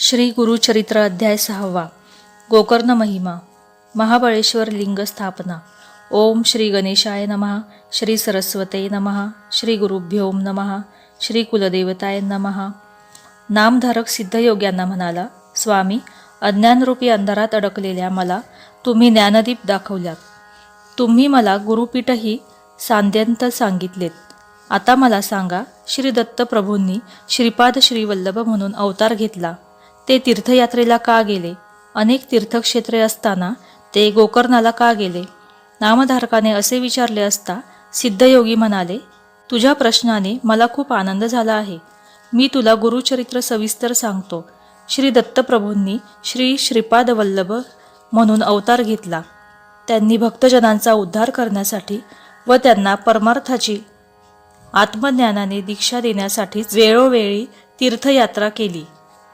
श्री गुरुचरित्र अध्याय 6 गोकर्ण महिमा महाबळेश्वर लिंग स्थापना। ओम श्री गणेशाय नमः, श्री सरस्वते नमः, श्री गुरुभ्यो नमः, श्री कुलदेवताय नमः। नामधारक सिद्धयोग्यांना म्हणाला, स्वामी, अज्ञानरूपी अंधारात अडकलेल्या मला तुम्ही ज्ञानदीप दाखवल्यात। तुम्ही मला गुरुपीठही सांद्यंत सांगितलेत। आता मला सांगा, श्री दत्त प्रभूंनी श्रीपाद श्रीवल्लभ म्हणून अवतार घेतला, ते तीर्थयात्रेला का गेले? अनेक तीर्थक्षेत्रे असताना ते गोकर्णाला का गेले? नामधारकाने असे विचारले असता सिद्धयोगी म्हणाले, तुझ्या प्रश्नाने मला खूप आनंद झाला आहे। मी तुला गुरुचरित्र सविस्तर सांगतो। श्री दत्तप्रभूंनी श्री श्रीपाद वल्लभ म्हणून अवतार घेतला। त्यांनी भक्तजनांचा उद्धार करण्यासाठी व त्यांना परमार्थाची आत्मज्ञानाने दीक्षा देण्यासाठी वेळोवेळी तीर्थयात्रा केली।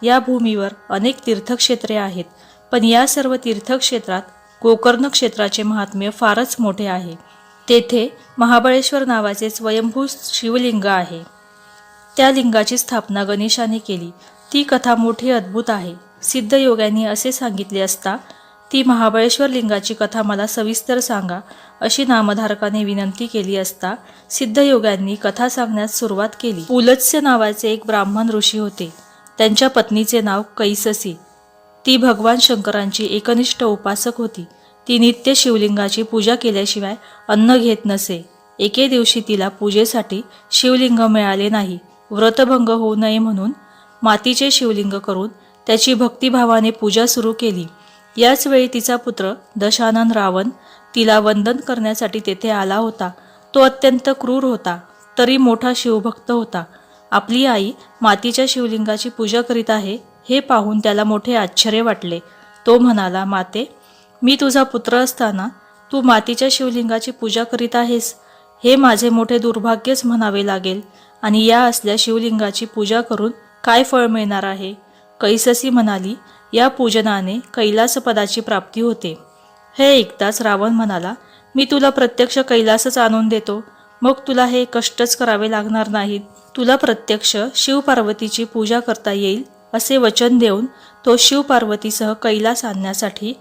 या भूमीवर अनेक तीर्थक्षेत्रे आहेत, पण या सर्व तीर्थक्षेत्रात गोकर्ण क्षेत्राचे महात्म्य फारच मोठे आहे। तेथे महाबळेश्वर नावाचे स्वयंभू शिवलिंग आहे। त्या लिंगाची स्थापना गणेशाने केली। ती कथा मोठी अद्भुत आहे। सिद्धयोग्यांनी असे सांगितले असता ती महाबळेश्वर लिंगाची कथा मला सविस्तर सांगा, अशी नामधारकाने विनंती केली असता सिद्धयोग्यांनी कथा सांगण्यास सुरुवात केली। पुलत्स्य नावाचे एक ब्राह्मण ऋषी होते। त्यांच्या पत्नीचे नाव कैससी। ती भगवान शंकरांची एकनिष्ठ उपासक होती। ती नित्य शिवलिंगाची पूजा केल्याशिवाय अन्न घेत नसे। एके दिवशी तिला पूजेसाठी शिवलिंग मिळाले नाही। व्रतभंग होऊ नये म्हणून मातीचे शिवलिंग करून त्याची भक्तिभावाने पूजा सुरू केली। याच वेळी तिचा पुत्र दशानन रावण तिला वंदन करण्यासाठी तेथे आला होता। तो अत्यंत क्रूर होता, तरी मोठा शिवभक्त होता। आपली आई मातीच्या शिवलिंगाची पूजा करीत आहे हे पाहून त्याला मोठे आश्चर्य वाटले। तो म्हणाला, माते, मी तुझा पुत्र असताना तू मातीच्या शिवलिंगाची पूजा करीत आहेस, हे माझे मोठे दुर्भाग्यच म्हणावे लागेल। आणि या असल्या शिवलिंगाची पूजा करून काय फळ मिळणार आहे? कैससी म्हणाली, या पूजनाने कैलासपदाची प्राप्ती होते। हे ऐकताच रावण म्हणाला, मी तुला प्रत्यक्ष कैलासच आणून देतो, मग तुला हे कष्टच करावे लागणार नाहीत। तुला प्रत्यक्ष शिवपार्वतीची पूजा करता येईल असे वचन देऊन तो शिवपार्वतीसह कैलास आणण्यासाठी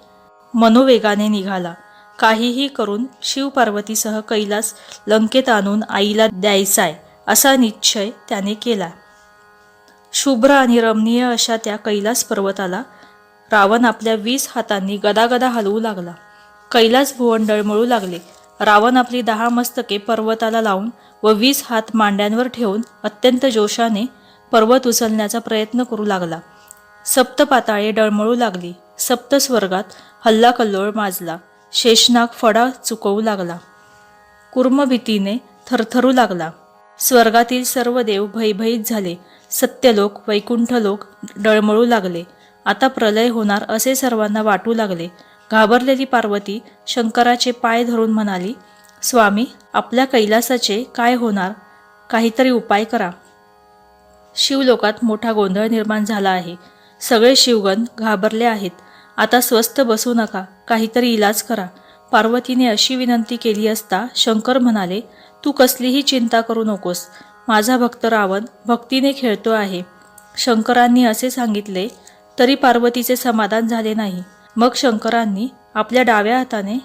मनोवेगाने निघाला। काहीही करून शिवपार्वतीसह कैलास लंकेत आणून आईला द्यायचाय असा निश्चय त्याने केला। शुभ्र आणि रमणीय अशा त्या कैलास पर्वताला रावण आपल्या 20 हातांनी गदागदा हलवू लागला। कैलास भुवन डळमळू लागले। रावण आपली 10 मस्तके पर्वताला लावून व 20 हात मांड्यांवर ठेवून अत्यंत जोशाने पर्वत उचलण्याचा प्रयत्न करू लागला। सप्त पाताळे डळमळू लागली। सप्त स्वर्गात हल्लाकल्लोळ माजला। शेषनाग फडा चुकवू लागला। कूर्म भीतीने थरथरू लागला। स्वर्गातील सर्व देव भयभीत झाले। सत्यलोक, वैकुंठलोक डळमळू लागले। आता प्रलय होणार असे सर्वांना वाटू लागले। घाबरलेली पार्वती शंकराचे पाय धरून म्हणाली, स्वामी, आपल्या कैलासाचे काय होणार? काहीतरी उपाय करा। शिवलोकात मोठा गोंधळ निर्माण झाला आहे। सगळे शिवगण घाबरले आहेत। आता स्वस्थ बसू नका, काहीतरी इलाज करा। पार्वतीने अशी विनंती केली असता शंकर म्हणाले, तू कसलीही चिंता करू नकोस। माझा भक्त रावण भक्तीने खेळतो आहे। शंकरांनी असे सांगितले तरी पार्वतीचे समाधान झाले नाही। मग शंकरांनी आपल्या डाव्या हाताने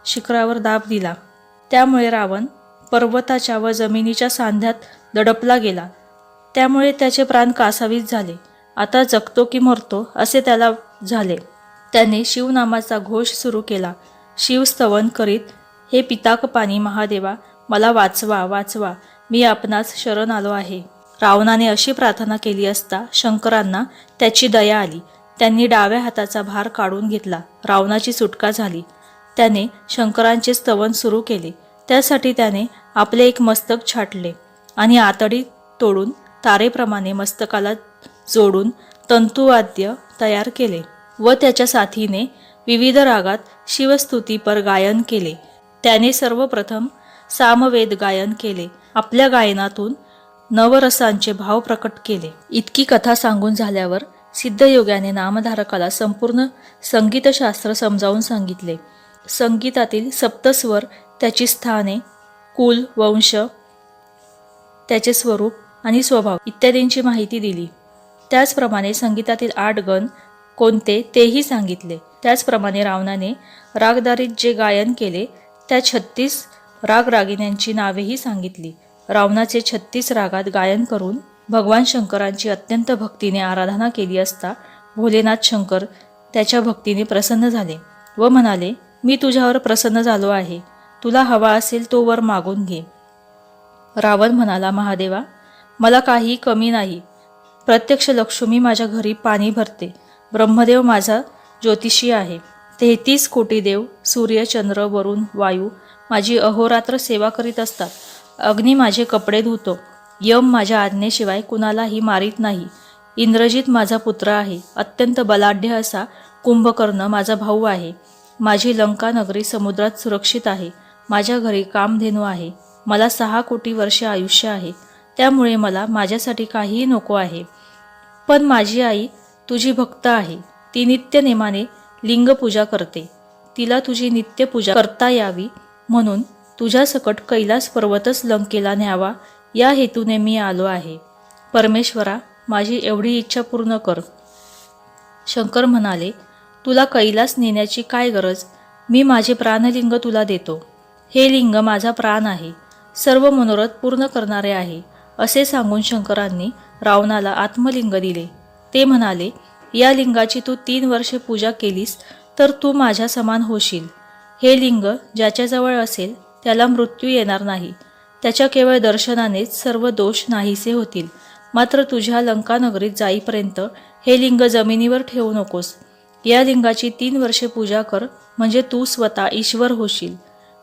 शिखरावर दाब दिला। त्यामुळे रावण पर्वताच्या व जमिनीच्या सांध्यात दडपला गेला। त्यामुळे त्याचे प्राण कासावीस झाले। आता जगतो की मरतो असे त्याला झाले। त्याने शिवनामाचा घोष सुरू केला। शिवस्तवन करीत, हे पिताकपाणी महादेवा, मला वाचवा वाचवा, मी आपणास शरण आलो आहे। रावणाने अशी प्रार्थना केली असता शंकरांना त्याची दया आली। त्यांनी डाव्या हाताचा भार काढून घेतला। रावणाची सुटका झाली। त्याने शंकरांचे स्तवन सुरू केले। त्यासाठी त्याने आपले एक मस्तक छाटले आणि आतडी तोडून तारेप्रमाणे मस्तकाला जोडून तंतुवाद्य तयार केले व त्याच्या साथीने विविध रागात शिवस्तुतीपर गायन केले। त्याने सर्वप्रथम सामवेद गायन केले। आपल्या गायनातून नवरसांचे भाव प्रकट केले। इतकी कथा सांगून झाल्यावर सिद्धयोग्याने नामधारकाला संपूर्ण संगीतशास्त्र समजावून सांगितले। संगीतातील सप्तस्वर, त्याची स्थाने, कुल, वंश, त्याचे स्वरूप आणि स्वभाव इत्यादींची माहिती दिली। त्याचप्रमाणे संगीतातील 8 गण कोणते तेही सांगितले. त्याचप्रमाणे रावणाने रागदारीत जे गायन केले त्या 36 रागरागिण्यांची नावेही सांगितली. रावणाचे 36 रागात गायन करून भगवान शंकरांची अत्यंत भक्तीने आराधना केली असता भोलेनाथ शंकर त्याच्या भक्तीने प्रसन्न झाले व म्हणाले, मी तुझ्यावर प्रसन्न झालो आहे. तुला हवा असेल तो वर मागून घे. रावण म्हणाला, महादेवा, मला काही कमी नाही. प्रत्यक्ष लक्ष्मी माझ्या घरी पाणी भरते. ब्रह्मदेव माझा ज्योतिषी आहे. 33 कोटी देव, सूर्य, चंद्र, वरुण, वायू माझी अहोरात्र सेवा करीत असतात. अग्नी माझे कपडे धुतो. यम माझ्या आज्ञेशिवाय कुणालाही मारीत नाही. इंद्रजित माझा पुत्र आहे. अत्यंत बलाढ्य असा कुंभकर्ण माझा भाऊ आहे. माझी लंका नगरी समुद्रात सुरक्षित आहे. माझ्या घरी कामधेनू आहे. मला 6 कोटी वर्षे आयुष्य आहे. त्यामुळे मला माझ्यासाठी काहीही नको आहे. पण माझी आई तुझी भक्त आहे. ती नित्य नेमाने लिंग पूजा करते. तिला तुझी नित्य पूजा करता यावी म्हणून तुझ्या सकट कैलास पर्वतच लंकेला न्यावा या हेतूने मी आलो आहे. परमेश्वरा, माझी एवढी इच्छा पूर्ण कर. शंकर म्हणाले, तुला कैलास नेण्याची काय गरज? मी माझे प्राणलिंग तुला देतो. हे लिंग माझा प्राण आहे, सर्व मनोरथ पूर्ण करणारे आहे. असे सांगून शंकरांनी रावणाला आत्मलिंग दिले. ते म्हणाले, या लिंगाची तू 3 वर्षे पूजा केलीस तर तू माझ्या समान होशील. हे लिंग ज्याच्याजवळ असेल त्याला मृत्यू येणार नाही. त्याच्या केवळ दर्शनानेच सर्व दोष नाहीसे होतील. मात्र तुझ्या लंकानगरीत जाईपर्यंत हे लिंग जमिनीवर ठेवू नकोस. या लिंगाची 3 वर्षे पूजा कर, म्हणजे तू स्वतः ईश्वर होशील.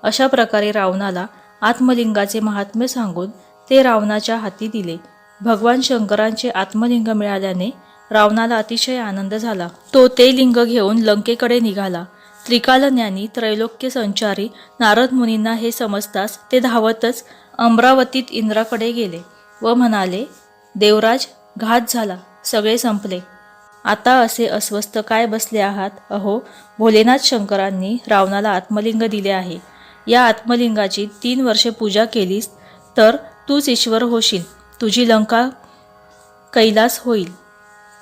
अशा प्रकारे रावणाला आत्मलिंगाचे महात्म्य सांगून ते रावणाच्या हाती दिले. भगवान शंकरांचे आत्मलिंग मिळाल्याने रावणाला अतिशय आनंद झाला. तो ते लिंग घेऊन लंकेकडे निघाला. त्रिकालज्ञानी त्रैलोक्य संचारी नारद मुनींना हे समजताच ते धावतच अमरावतीत इंद्राकडे गेले व म्हणाले, देवराज, घात झाला, सगळे संपले. आता असे अस्वस्थ काय बसले आहात? अहो, भोलेनाथ शंकरांनी रावणाला आत्मलिंग दिले आहे. या आत्मलिंगाची 3 वर्षे पूजा केलीस तर तूच ईश्वर होशील. तुझी लंका कैलास होईल.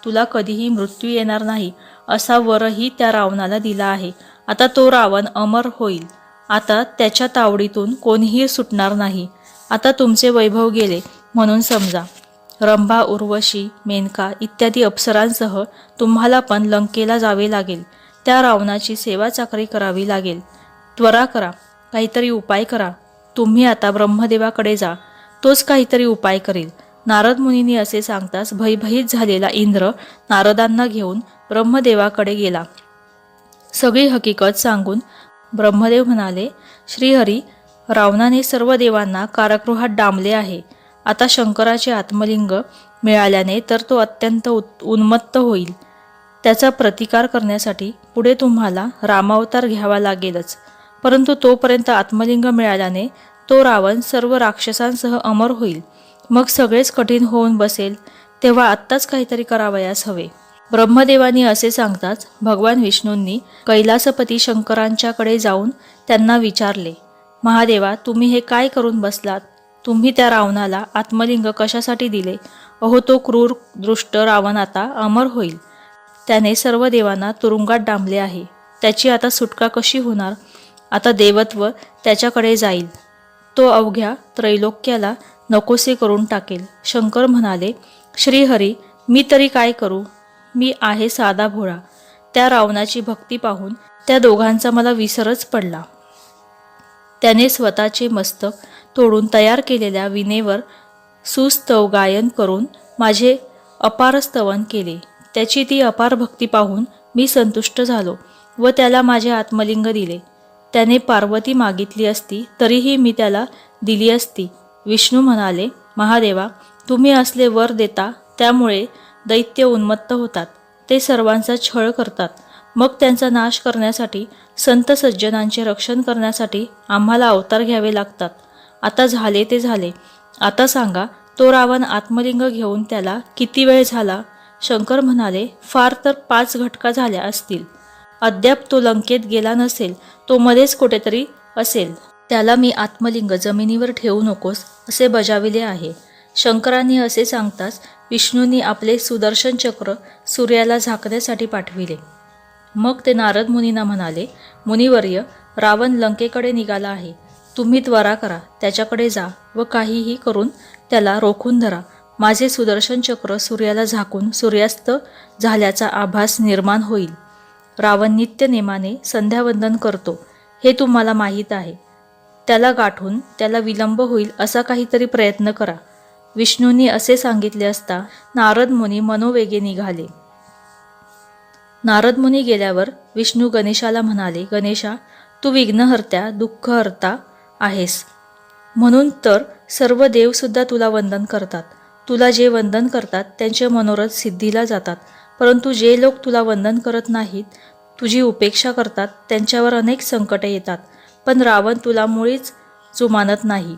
तुला कधीही मृत्यू येणार नाही असा वरही त्या रावणाला दिला आहे. आता तो रावण अमर होईल. आता त्याच्या तावडीतून कोणीही सुटणार नाही. आता तुमचे वैभव गेले म्हणून समजा. रंभा, उर्वशी, मेनका इत्यादी अप्सरांसह तुम्हाला पण लंकेला जावे लागेल. त्या रावणाची सेवा चाकरी करावी लागेल. त्वरा करा, काहीतरी उपाय करा. तुम्ही आता ब्रह्मदेवाकडे जा, तोच काहीतरी उपाय करेल. नारद मुनींनी असे सांगताच भयभीत झालेला इंद्र नारदांना घेऊन ब्रह्मदेवाकडे गेला. सगळी हकीकत सांगून ब्रह्मदेव म्हणाले, श्रीहरी, रावणाने सर्व देवांना कारागृहात डांबले आहे. आता शंकराचे आत्मलिंग मिळाल्याने तर तो अत्यंत उन्मत्त होईल. त्याचा प्रतिकार करण्यासाठी पुढे तुम्हाला रामावतार घ्यावा लागेलच. परंतु तोपर्यंत आत्मलिंग मिळाल्याने तो रावण सर्व राक्षसांसह अमर होईल. मग सगळेच कठीण होऊन बसेल. तेव्हा आत्ताच काहीतरी करावयास हवे. ब्रह्मदेवानी असे सांगताच भगवान विष्णूंनी कैलासपती शंकरांच्याकडे जाऊन त्यांना विचारले, महादेवा, तुम्ही हे काय करून बसलात? तुम्ही त्या रावणाला आत्मलिंग कशासाठी दिले? अहो, तो क्रूर दृष्ट रावण आता अमर होईल. त्याने सर्व देवांना तुरुंगात डांबले आहे. त्याची आता सुटका कशी होणार? आता देवत्व त्याच्याकडे जाईल. तो अवघ्या त्रैलोक्याला नकोसे करून टाकेल. शंकर म्हणाले, श्रीहरी, मी तरी काय करू? मी आहे साधा भोळा. त्या रावणाची भक्ती पाहून त्या दोघांचा मला विसरच पडला. त्याने स्वतःचे मस्तक तोडून तयार केलेल्या विणेवर सुस्तव गायन करून माझे अपार स्तवन केले. त्याची ती अपार भक्ती पाहून मी संतुष्ट झालो व त्याला माझे आत्मलिंग दिले. त्याने पार्वती मागितली असती तरीही मी त्याला दिली असती. विष्णू म्हणाले, महादेवा, तुम्ही असले वर देता त्यामुळे दैत्य उन्मत्त होतात. ते सर्वांचा छळ करतात. मग त्यांचा नाश करण्यासाठी, संत सज्जनांचे रक्षण करण्यासाठी आम्हाला अवतार घ्यावे लागतात. आता झाले ते झाले. आता सांगा, तो रावण आत्मलिंग घेऊन त्याला किती वेळ झाला? शंकर म्हणाले, फार तर 5 घटका झाल्या असतील. अद्याप तो लंकेत गेला नसेल. तो मध्येच कुठेतरी असेल. त्याला मी आत्मलिंग जमिनीवर ठेवू नकोस असे बजाविले आहे. शंकरांनी असे सांगताच विष्णूंनी आपले सुदर्शन चक्र सूर्याला झाकण्यासाठी पाठविले. मग ते नारद मुनींना म्हणाले, मुनिवर्य, रावण लंकेकडे निघाला आहे. तुम्ही त्वरा करा, त्याच्याकडे जा व काहीही करून त्याला रोखून धरा. माझे सुदर्शन चक्र सूर्याला झाकून सूर्यास्त झाल्याचा आभास निर्माण होईल. रावण नित्य नेमाने संध्यावंदन करतो, हे तुम्हाला माहीत आहे. त्याला गाठून त्याला विलंब होईल असा काहीतरी प्रयत्न करा. विष्णूंनी असे सांगितले असता नारद मुनी मनोवेगे निघाले. नारद मुनी गेल्यावर विष्णू गणेशाला म्हणाले, गणेशा, तू विघ्नहर्त्या दुःखहर्ता आहेस, म्हणून तर सर्व देवसुद्धा तुला वंदन करतात. तुला जे वंदन करतात त्यांचे मनोरथ सिद्धीला जातात. परंतु जे लोक तुला वंदन करत नाहीत, तुझी उपेक्षा करतात, त्यांच्यावर अनेक संकटे येतात. पण रावण तुला मुळीच जुमानत नाही.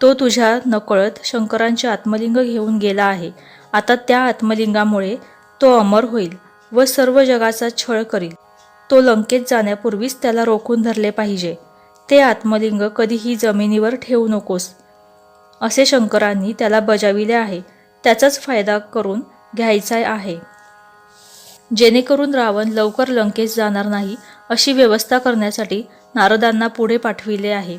तो तुझ्या नकळत शंकरांचे आत्मलिंग घेऊन गेला आहे. आता त्या आत्मलिंगामुळे तो अमर होईल व सर्व जगाचा छळ करील. तो लंकेत जाण्यापूर्वीच त्याला रोखून धरले पाहिजे. ते आत्मलिंग कधीही जमिनीवर ठेवू नकोस, असे शंकरांनी त्याला बजाविले आहे. त्याचाच फायदा करून घ्यायचा आहे. जेणेकरून रावण लवकर लंकेस जाणार नाही अशी व्यवस्था करण्यासाठी नारदांना पुढे पाठविले आहे.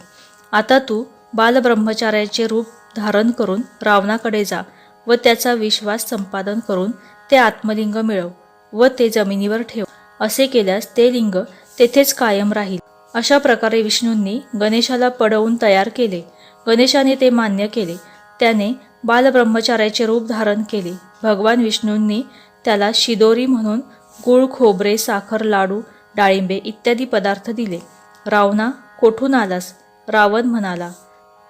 आता तू बालब्रह्मचार्याचे रूप धारण करून रावणाकडे जा व त्याचा विश्वास संपादन करून ते आत्मलिंग मिळव व ते जमिनीवर ठेव. असे केल्यास ते लिंग तेथेच कायम राहील. अशा प्रकारे विष्णूंनी गणेशाला पडवून तयार केले. गणेशाने ते मान्य केले. त्याने बालब्रह्मचार्याचे रूप धारण केले. भगवान विष्णूंनी त्याला शिदोरी म्हणून गूळ, खोबरे, साखर, लाडू, डाळिंबे इत्यादी पदार्थ दिले. रावणा, कोठून आलास? रावण म्हणाला,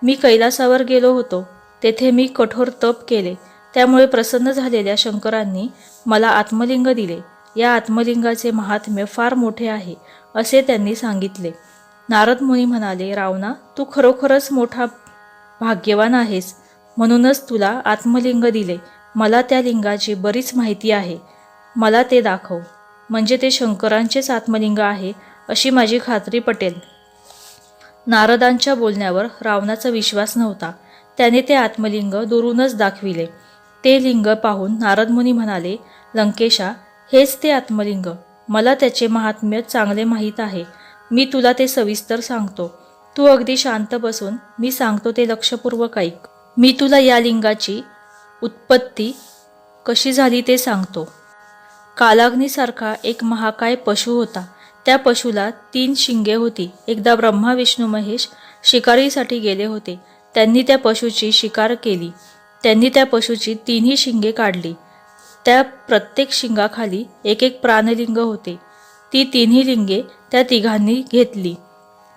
मी कैलासावर गेलो होतो. तेथे मी कठोर तप केले. त्यामुळे प्रसन्न झालेल्या शंकरांनी मला आत्मलिंग दिले. या आत्मलिंगाचे महात्म्य फार मोठे आहे, असे त्यांनी सांगितले. नारद मुनी म्हणाले, रावणा, तू खरोखरच मोठा भाग्यवान आहेस. म्हणूनच तुला आत्मलिंग दिले. मला त्या लिंगाची बरीच माहिती आहे. मला ते दाखव, म्हणजे ते शंकरांचेच आत्मलिंग आहे अशी माझी खात्री पटेल. नारदांच्या बोलण्यावर रावणाचा विश्वास नव्हता. त्याने ते आत्मलिंग दुरूनच दाखविले. ते लिंग पाहून नारद मुनी म्हणाले, लंकेशा, हेच ते आत्मलिंग. मला त्याचे महात्म्य चांगले माहीत आहे. मी तुला ते सविस्तर सांगतो. तू अगदी शांत बसून मी सांगतो ते लक्षपूर्वक ऐक. मी तुला या लिंगाची उत्पत्ती कशी झाली ते सांगतो. कालाग्नीसारखा एक महाकाय पशु होता. त्या पशुला 3 शिंगे होती. एकदा ब्रह्मा, विष्णू, महेश शिकारीसाठी गेले होते. त्यांनी त्या पशुची शिकार केली. त्यांनी त्या पशुची 3ही शिंगे काढली. त्या प्रत्येक शिंगाखाली एक एक प्राणलिंग होते. ती 3ही लिंगे त्या तिघांनी घेतली.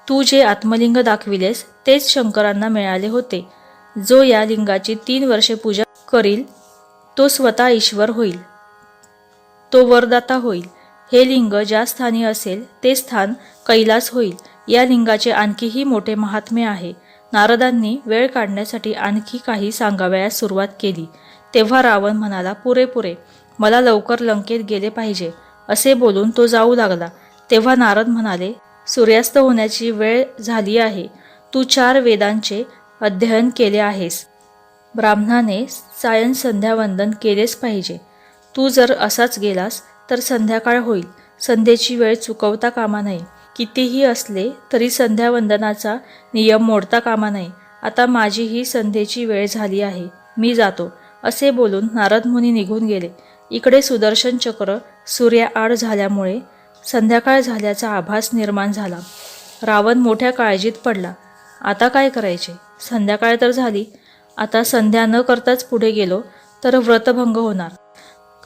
तू जे आत्मलिंग दाखविलेस तेच शंकरांना मिळाले होते. जो या लिंगाची 3 वर्षे पूजा करील तो स्वतः ईश्वर होईल, तो वरदाता होईल. हे लिंग ज्या स्थानी असेल ते स्थान कैलास होईल. या लिंगाचे आणखीही मोठे महात्म्य आहे. नारदांनी वेळ काढण्यासाठी आणखी काही सांगावयास सुरुवात केली. तेव्हा रावण म्हणाला, पुरे, मला लवकर लंकेत गेले पाहिजे. असे बोलून तो जाऊ लागला. तेव्हा नारद म्हणाले, सूर्यास्त होण्याची वेळ झाली आहे. तू 4 वेदांचे अध्ययन केले आहेस. ब्राह्मणाने सायं संध्यावंदन केलेच पाहिजे. तू जर असाच गेलास तर संध्याकाळ होईल. संध्येची वेळ चुकवता कामा नये. कितीही असले तरी संध्यावंदनाचा नियम मोडता कामा नये. आता माझी ही संध्येची वेळ झाली आहे. मी जातो. असे बोलून नारद मुनी निघून गेले. इकडे सुदर्शन चक्र सूर्याआड झाल्यामुळे संध्याकाळ झाल्याचा आभास निर्माण झाला. रावण मोठ्या काळजीत पडला. आता काय करायचे? संध्याकाळ तर झाली. आता संध्या न करताच पुढे गेलो तर व्रतभंग होणार.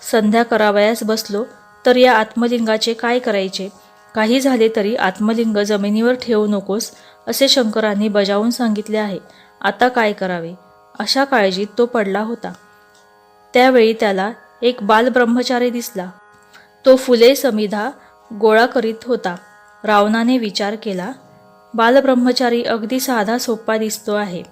संध्या करावयास बसलो तर या आत्मलिंगाचे काय करायचे? काही झाले तरी आत्मलिंग जमिनीवर ठेवू नकोस, असे शंकरांनी बजावून सांगितले आहे. आता काय करावे? अशा काळजीत तो पडला होता. त्यावेळी त्याला एक बालब्रह्मचारी दिसला. तो फुले समिधा गोळा करीत होता. रावणाने विचार केला, बालब्रह्मचारी अगदी साधा सोपा दिसतो आहे.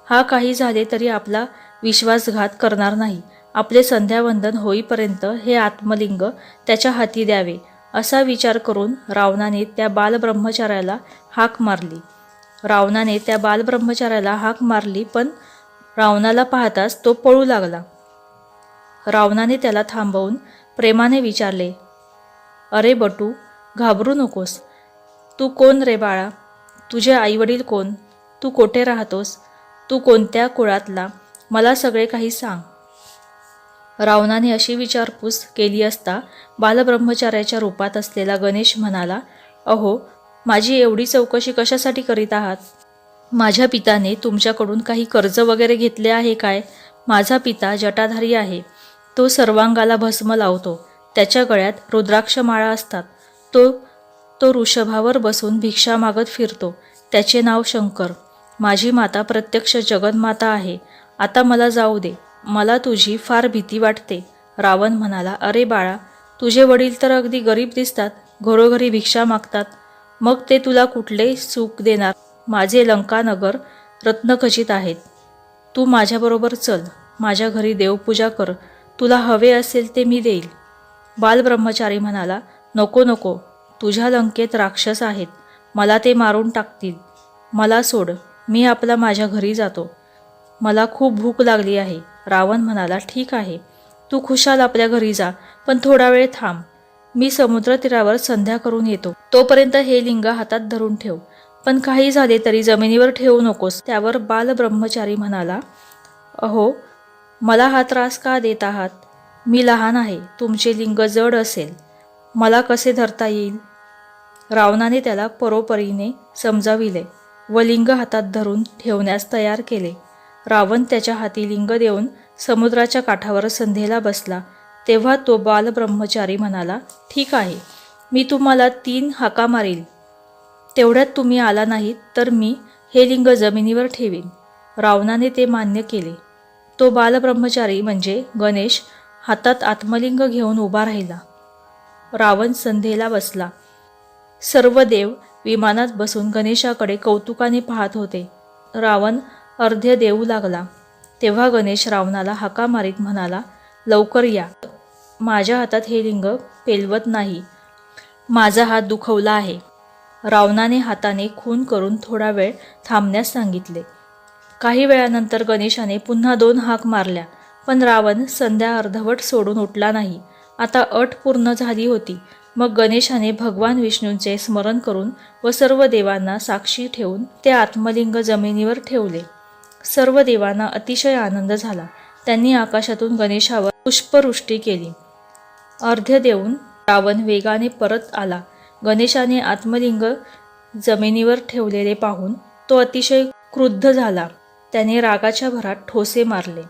हा काही झाले तरी आपला विश्वासघात करणार नाही. आपले संध्यावंदन होईपर्यंत हे आत्मलिंग त्याच्या हाती द्यावे, असा विचार करून रावणाने त्या बालब्रह्मचार्याला हाक मारली. पण रावणाला पाहताच तो पळू लागला. रावणाने त्याला थांबवून प्रेमाने विचारले, अरे बटू, घाबरू नकोस. तू कोण रे बाळा? तुझे आईवडील कोण? तू कोठे राहतोस? तू कोणत्या कुळातला? मला सगळे काही सांग. रावणाने अशी विचारपूस केली असता बालब्रह्मचार्याच्या रूपात असलेला गणेश म्हणाला, अहो, माझी एवढी चौकशी कशासाठी करीत आहात? माझ्या पिताने तुमच्याकडून काही कर्ज वगैरे घेतले आहे काय? माझा पिता जटाधारी आहे. तो सर्वांगाला भस्म लावतो. त्याच्या गळ्यात रुद्राक्ष माळा असतात. तो तो वृषभावर बसून भिक्षा मागत फिरतो. त्याचे नाव शंकर. माझी माता प्रत्यक्ष जगन्माता आहे. आता मला जाऊ दे. मला तुझी फार भीती वाटते. रावण म्हणाला, अरे बाळा, तुझे वडील तर अगदी गरीब दिसतात. घरोघरी भिक्षा मागतात. मग ते तुला कुठले सुख देणार? माझे लंकानगर रत्नखचित आहेत. तू माझ्याबरोबर चल. माझ्या घरी देवपूजा कर. तुला हवे असेल ते मी देईल. बालब्रह्मचारी म्हणाला, नको नको. तुझ्या लंकेत राक्षस आहेत. मला ते मारून टाकतील. मला सोड. मी आपला माझ्या घरी जातो. मला खूप भूक लागली आहे. रावण म्हणाला, ठीक आहे, तू खुशाल आपल्या घरी जा, पण थोडा वेळ थांब. मी समुद्र तीरावर संध्या करून येतो. तोपर्यंत हे लिंग हातात धरून ठेव. पण काही झाले तरी जमिनीवर ठेवू नकोस. त्यावर बालब्रह्मचारी म्हणाला, अहो, मला हा त्रास का देत आहात? मी लहान आहे. तुमचे लिंग जड असेल. मला कसे धरता येईल? रावणाने त्याला परोपरीने समजाविले व लिंग हातात धरून ठेवण्यास तयार केले. रावण त्याच्या हाती लिंग देऊन समुद्राच्या काठावर संध्येला बसला. तेव्हा तो बालब्रह्मचारी म्हणाला, ठीक आहे, मी तुम्हाला 3 हाका मारील. तेवढ्यात तुम्ही आला नाहीत तर मी हे लिंग जमिनीवर ठेवीन. रावणाने ते मान्य केले. तो बालब्रह्मचारी म्हणजे गणेश हातात आत्मलिंग घेऊन उभा राहिला. रावण संध्येला बसला. सर्व देव विमानात बसून गणेशाकडे कौतुकाने पाहत होते. रावण अर्ध्य देऊ लागला. तेव्हा गणेश रावणाला हाका मारीत म्हणाला, लवकर या. माझ्या हातात हे लिंग पेलवत नाही. माझा हात दुखवला आहे. रावणाने हाताने खून करून थोडा वेळ थांबण्यास सांगितले. काही वेळानंतर गणेशाने पुन्हा 2 हाक मारल्या, पण रावण संध्या अर्धवट सोडून उठला नाही. आता अट पूर्ण झाली होती. मग गणेशाने भगवान विष्णूंचे स्मरण करून व सर्व देवांना साक्षी ठेवून ते आत्मलिंग जमिनीवर ठेवले. सर्व देवांना अतिशय आनंद झाला. त्यांनी आकाशातून गणेशावर पुष्पवृष्टी केली. अर्ध्य देऊन रावण वेगाने परत आला. गणेशाने आत्मलिंग जमिनीवर ठेवलेले पाहून तो अतिशय क्रुद्ध झाला. त्याने रागाच्या भरात ठोसे मारले.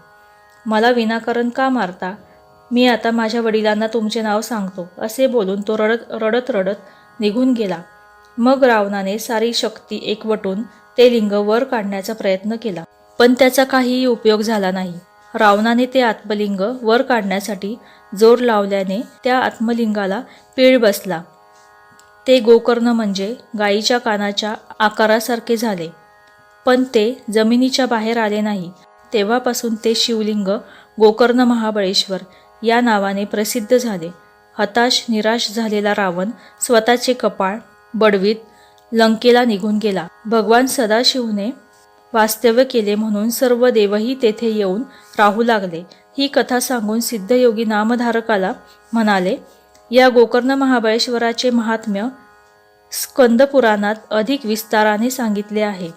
मला विनाकारण का मारता? मी आता माझ्या वडिलांना तुमचे नाव सांगतो, असे बोलून तो रडत निघून गेला. मग रावणाने सारी शक्ती एकवटून ते लिंग वर काढण्याचा प्रयत्न केला, पण त्याचा काहीही उपयोग झाला नाही. रावणाने ते आत्मलिंग वर काढण्यासाठी जोर लावल्याने त्या आत्मलिंगाला पीळ बसला. ते गोकर्ण म्हणजे गायीच्या कानाच्या आकारासारखे झाले, पण ते जमिनीच्या बाहेर आले नाही. तेव्हापासून ते शिवलिंग गोकर्ण महाबळेश्वर या नावाने प्रसिद्ध झाले. हताश निराश झालेला रावण स्वतःचे कपाळ बडवीत लंकेला निघून गेला. भगवान सदाशिवने वास्तव्य केले म्हणून सर्व देवही तेथे येऊन राहू लागले. ही कथा सांगून सिद्धयोगी नामधारकाला म्हणाले, या गोकर्ण महाबळेश्वराचे महात्म्य स्कंदपुराणात अधिक विस्ताराने सांगितले आहे.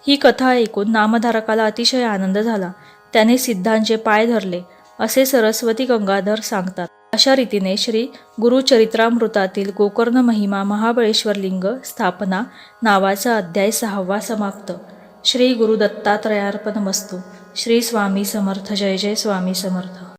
ही कथा ऐकून नामधारकाला अतिशय आनंद झाला. त्याने सिद्धांचे पाय धरले, असे सरस्वती गंगाधर सांगतात. अशा रीतीने श्री गुरुचरित्रामृतातील गोकर्ण महिमा महाबळेश्वर लिंग स्थापना नावाचा अध्याय 6वा समाप्त. श्री गुरु दत्तात्रयार्पणमस्तु. श्री स्वामी समर्थ. जय जय स्वामी समर्थ.